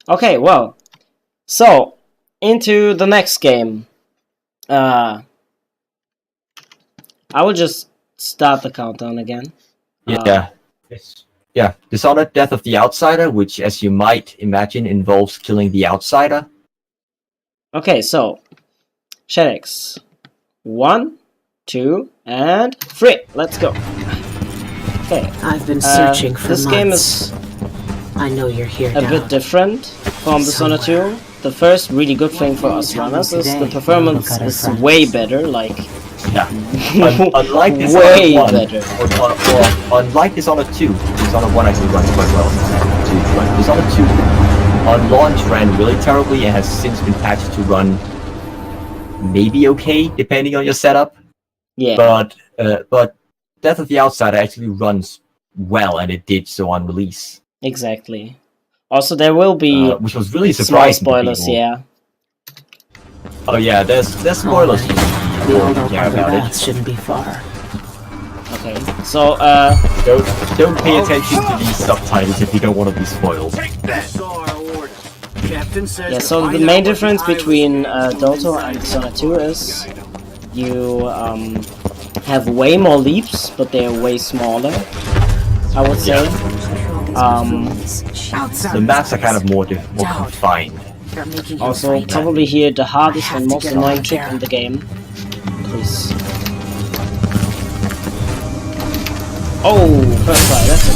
Okay, well, so into the next game. I will just start the countdown again. Yeah. Yeah. Dishonored Death of the Outsider, which, as you might imagine, involves killing the outsider. Okay, so Shedex. 1, 2, and 3. Let's go. Okay. I've been searching for this months. game is I know you're here a bit different from Dishonored 2. The first really good thing for us runners is the performance is way better, like Yeah. Unlike way Dishonored 1, better. or unlike Dishonored 2, Dishonored 1 actually runs quite well. But Dishonored 2 on launch ran really terribly and has since been patched to run maybe okay, depending on your setup. Yeah. But Death of the Outsider actually runs well, and it did so on release. Exactly. Also, there will be which was really small surprising. spoilers, yeah. Oh yeah, there's spoilers. The old paths shouldn't be far. Okay, so don't pay attention to these subtitles if you don't want to be spoiled. yeah. So the main difference between Dota and Dishonored 2 is you have way more leaps, but they're way smaller. I would say. The maps are kind of more confined. Also, probably here the hardest and most annoying trick in the game. Please. Oh, first try. That's a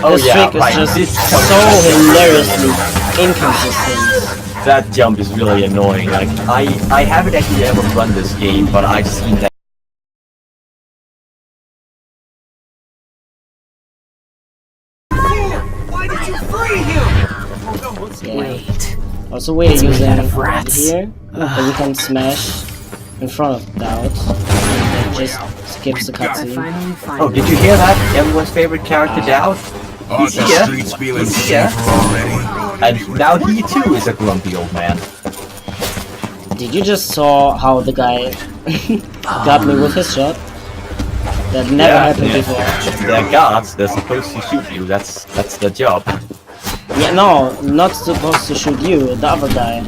Oh this yeah, trick right. is just so hilariously inconsistent. That jump is really annoying. Like I haven't actually ever run this game, but I've seen that. Yeah. Wait. Also, we're using rats. here that we can smash in front of Doubt. And it just skips the cutscene. Oh, did you hear that? Everyone's favorite character, Doubt. He's here. He's here. And now he too is a grumpy old man. Did you just saw how the guy got me with his shot? That never happened before. They're guards. They're supposed to shoot you. That's their job. Yeah, no, not supposed to shoot you, the other guy.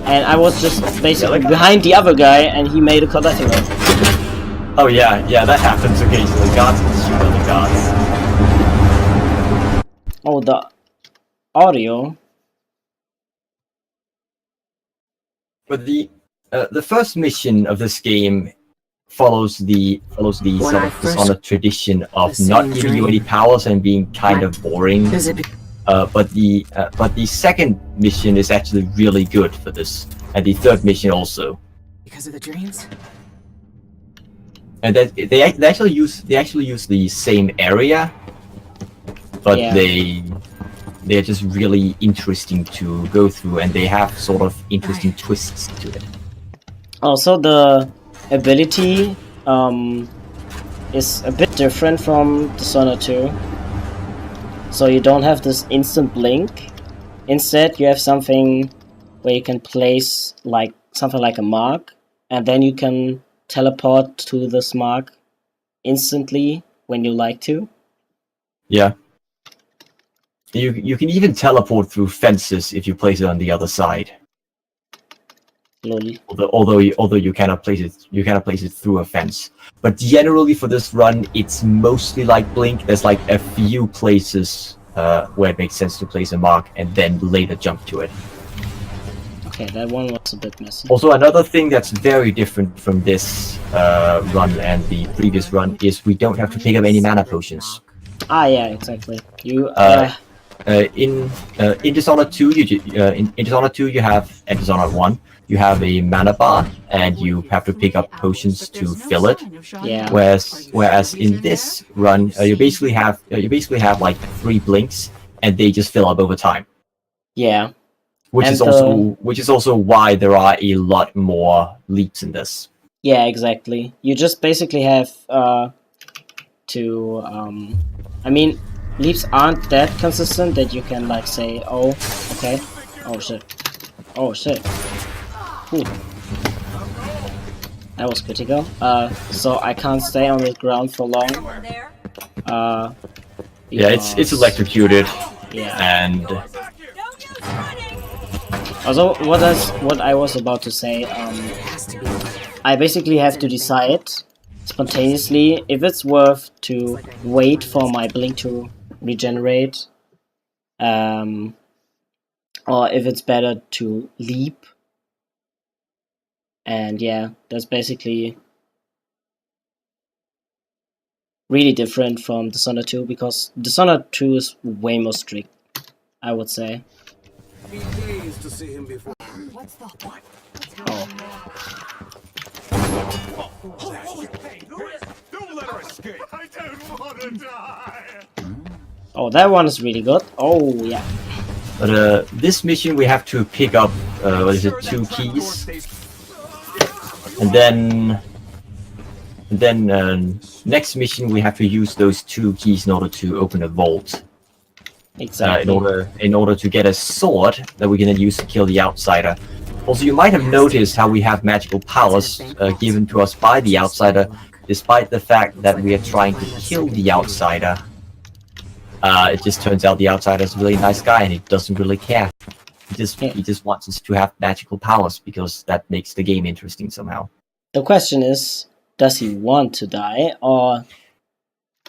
And I was just basically behind the other guy, and he made a collateral. Oh yeah, that happens occasionally. Guards can shoot other guards. Oh, the audio. But the first mission of this game follows the sort of Dishonored tradition of not giving you any powers and being kind of boring. But the second mission is actually really good for this, and the third mission also. Because of the dreams? And that they actually use the same area, but they're just really interesting to go through, and they have sort of interesting twists to it. Also, the ability is a bit different from Dishonored 2. So you don't have this instant blink. Instead, you have something where you can place like something like a mark, and then you can teleport to this mark instantly when you like to. Yeah. You can even teleport through fences if you place it on the other side. Lol. Although you cannot place it through a fence. But generally for this run, it's mostly like Blink. There's like a few places where it makes sense to place a mark and then later jump to it. Okay, that one was a bit messy. Also, another thing that's very different from this run and the previous run is we don't have to pick up any mana potions. Ah, yeah, exactly. You in Dishonored 2, in Dishonored 2 you have, and Dishonored 1, you have a mana bar, and you have to pick up potions to fill it. Yeah. Whereas in this run, you basically have like 3 blinks, and they just fill up over time. Yeah. Which is also why there are a lot more leaps in this. Yeah, exactly. You just basically have to. I mean, leaps aren't that consistent that you can like say, oh, okay, oh shit, oh shit. Ooh. That was critical. So I can't stay on the ground for long. Yeah, it's electrocuted. Yeah. And Also, what I was about to say, I basically have to decide spontaneously if it's worth to wait for my blink to regenerate, or if it's better to leap. And yeah, that's basically really different from Dishonored 2, because Dishonored 2 is way more strict, I would say. Be pleased to see him before. Oh. Don't let her escape. I don't want to die. Oh, that one is really good. Oh, yeah. But this mission we have to pick up, what is it, 2 keys? And then next mission we have to use those 2 keys in order to open a vault. Exactly. In order to get a sword that we can then use to kill the outsider. Also, you might have noticed how we have magical powers given to us by the outsider, despite the fact that we are trying to kill the outsider. It just turns out the outsider is a really nice guy and he doesn't really care. He just wants us to have magical powers because that makes the game interesting somehow. The question is, does he want to die, or...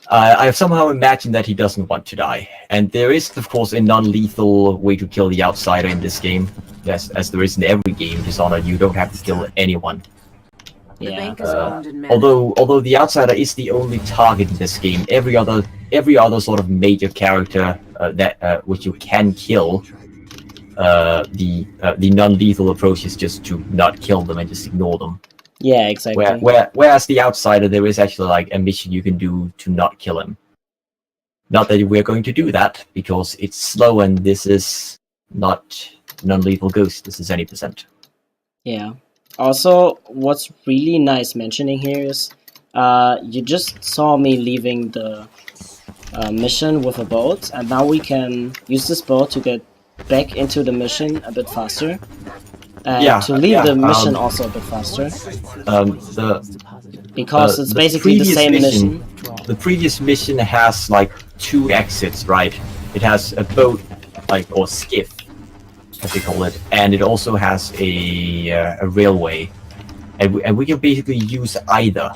I've somehow imagined that he doesn't want to die. And there is, of course, a non-lethal way to kill the outsider in this game. Yes, as there is in every game, Dishonored, you don't have to kill anyone. Yeah. Although the outsider is the only target in this game, every other sort of major character which you can kill, the non-lethal approach is just to not kill them and just ignore them. Yeah, exactly. Whereas the outsider, there is actually like a mission you can do to not kill him. Not that we're going to do that because it's slow and this is not non-lethal ghost. This is any %. Yeah. Also, what's really nice mentioning here is, you just saw me leaving the mission with a boat, and now we can use this boat to get back into the mission a bit faster. And to leave the mission also a bit faster. Because it's basically the same mission. The previous mission has like 2 exits, right? It has a boat, or skiff, as they call it, and it also has a railway, and we can basically use either.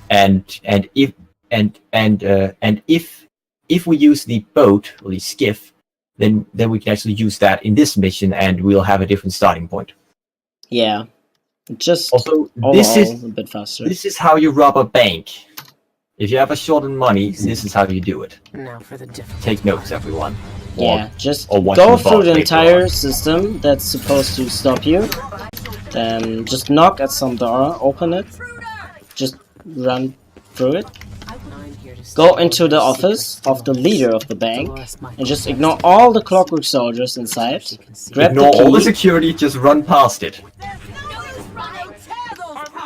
And if we use the boat or the skiff, then we can actually use that in this mission, and we'll have a different starting point. Yeah, just also this is a bit faster. This is how you rob a bank. If you have a short on money, this is how you do it. Now for the Take notes, everyone. Yeah, just go through the entire system that's supposed to stop you. Then just knock at some door, open it, just run through it. Go into the office of the leader of the bank and just ignore all the clockwork soldiers inside. Grab ignore the key. all the security, just run past it.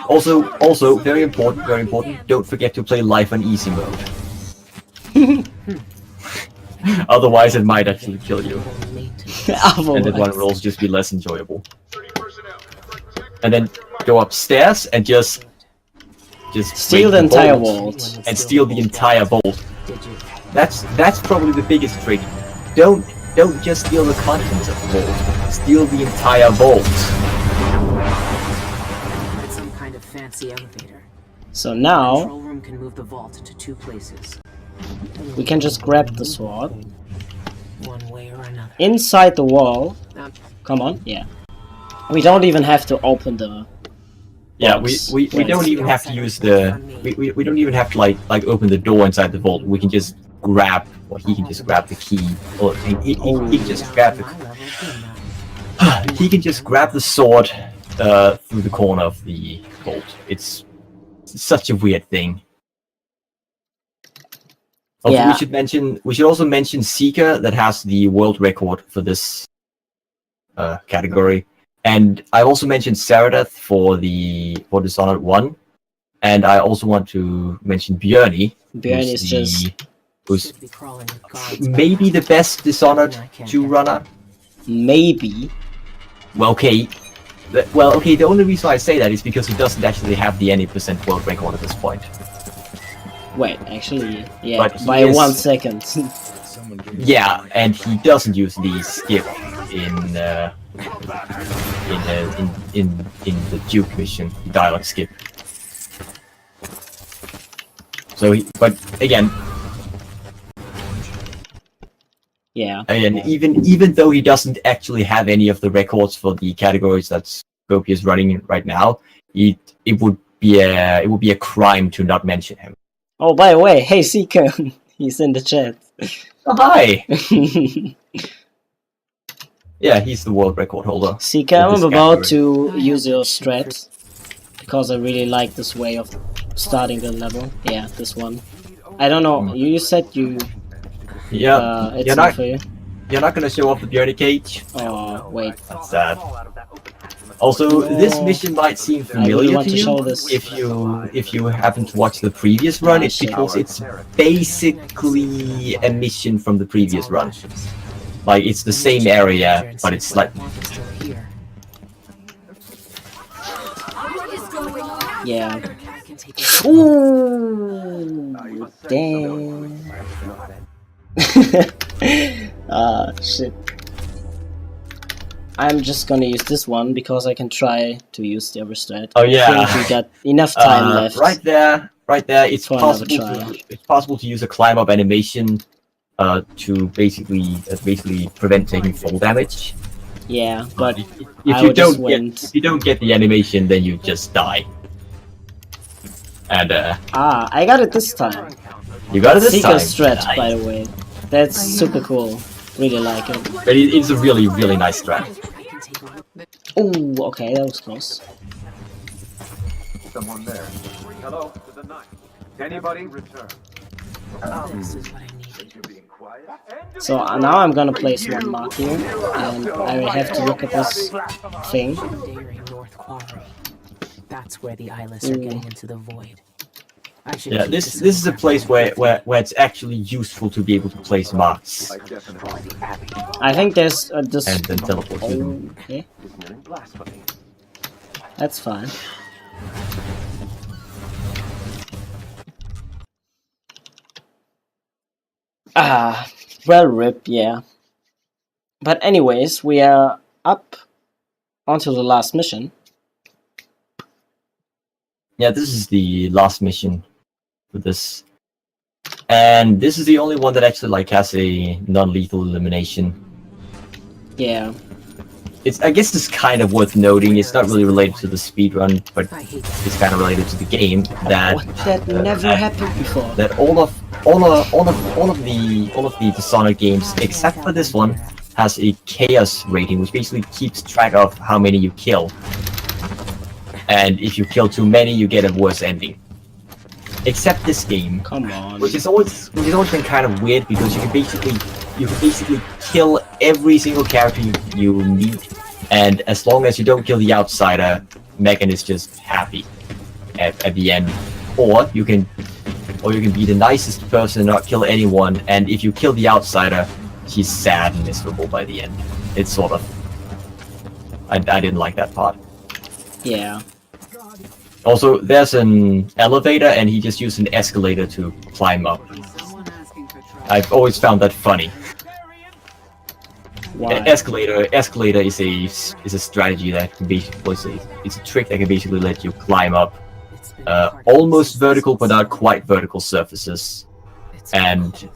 Also, very important, don't forget to play life on easy mode. Otherwise it might actually kill you. And that one will also just be less enjoyable. And then go upstairs and just steal the entire vault. And steal the entire vault. That's probably the biggest trick. Don't just steal the contents of the vault. Steal the entire vault. Some kind of fancy elevator. So now Control room can move the vault to 2 places. we can just grab the sword. One way or another. Inside the wall. Come on, yeah. We don't even have to open the... Yeah, we don't even have to use the we don't even have to like open the door inside the vault. We can just grab, or he can just grab the key, or he can just grab the he can just grab the sword through the corner of the vault. It's such a weird thing. Also, yeah. we should also mention Seeker, that has the world record for this category. And I also mentioned Saradeth for Dishonored 1, and I also want to mention Björni. Björni is who's maybe the best Dishonored 2 runner. Maybe. Well, okay. The only reason I say that is because he doesn't actually have the any % world record at this point. Wait, actually, yeah, by 1 second. Yeah, and he doesn't use the skip. in the Duke mission, the dialogue skip. So, but again, Yeah. and even though he doesn't actually have any of the records for the categories that Scopii is running right now, it would be a crime to not mention him. Oh, by the way, hey Seeker, he's in the chat. Oh, hi. Yeah, he's the world record holder. Seeker, in I'm this about category. to use your strat because I really like this way of starting the level. Yeah, this one. I don't know. You said you. Yeah, it's not for you. You're not gonna show off the Bjorny cage. Oh wait. That's sad. Also, this mission might seem familiar want to to you show this. if you happen to watch the previous run. It's shit. because it's basically a mission from the previous run. Like it's the same area, but it's like Yeah. Ooh, damn. Shit. I'm just gonna use this one because I can try to use the other strat. Oh yeah. I think we got enough time left. Right there. It's For another possible to use a climb up animation to basically prevent taking fall damage. Yeah, but if I you just if you don't get the animation, then you just die. And I got it this time. you got it this Seeker time. strat, Nice. by the way. That's super cool. Really like it. But it's a really nice strat. Ooh, okay, that was close. Someone there. Hello to the night. Anybody return? This is what I needed. You're being quiet. So now I'm gonna place one mark here, and I have to look at this thing. Daring North Quarry. That's where the eyeless are getting into the void. I should Yeah, keep this is a place where it's actually useful to be able to place marks I think there's this. and then teleport to them. Okay, that's fine. Well, rip, yeah. But anyways, we are up onto the last mission. Yeah, this is the last mission for this, and this is the only one that actually like has a non-lethal elimination. Yeah. I guess it's kind of worth noting. It's not really related to the speedrun, but I hate it's kind of related to the game that That never happened before. that all of the Dishonored games except for this one has a chaos rating, which basically keeps track of how many you kill. And if you kill too many, you get a worse ending. Except this game, Come on. which has always been kind of weird because you can basically kill every single character you meet, and as long as you don't kill the outsider, Megan is just happy at the end. Or you can be the nicest person and not kill anyone, and if you kill the outsider, she's sad and miserable by the end. It's sort of I didn't like that part. Yeah. Also, there's an elevator, and he just used an escalator to climb up. I've always found that funny. Why? Escalator is a strategy that can basically it's a trick that can basically let you climb up almost vertical but not quite vertical surfaces. And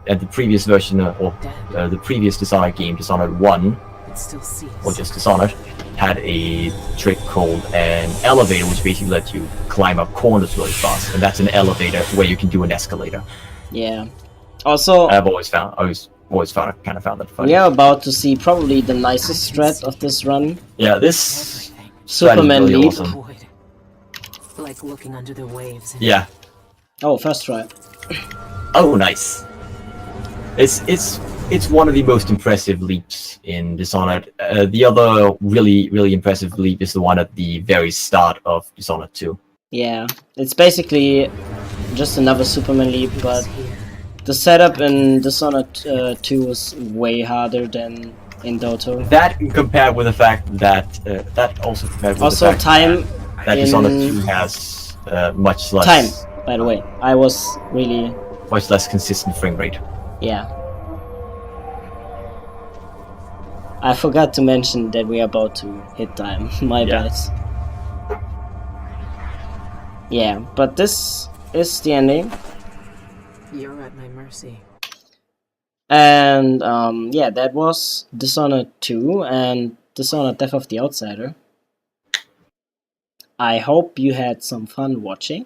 the previous version the previous Dishonored game, Dishonored 1, or just Dishonored, had a trick called an elevator, which basically lets you climb up corners really fast, and that's an elevator where you can do an escalator. Yeah. Also, I've always found that funny. we are about to see probably the nicest strat of this run. Yeah, this Superman really leap. awesome. void. Like looking under the waves. And Yeah. Oh, first try. Oh, nice. It's one of the most impressive leaps in Dishonored. The other really impressive leap is the one at the very start of Dishonored 2. Yeah. It's basically just another Superman leap, but here. the setup in Dishonored 2 was way harder than in Dota. That compared with the fact that Also, time that in Dishonored 2 has much less time. By the way, I was really much less consistent frame rate. yeah. I forgot to mention that we are about to hit time. My bad. Yeah, but this is the ending. You're at my mercy. And yeah, that was Dishonored 2 and Dishonored Death of the Outsider. I hope you had some fun watching.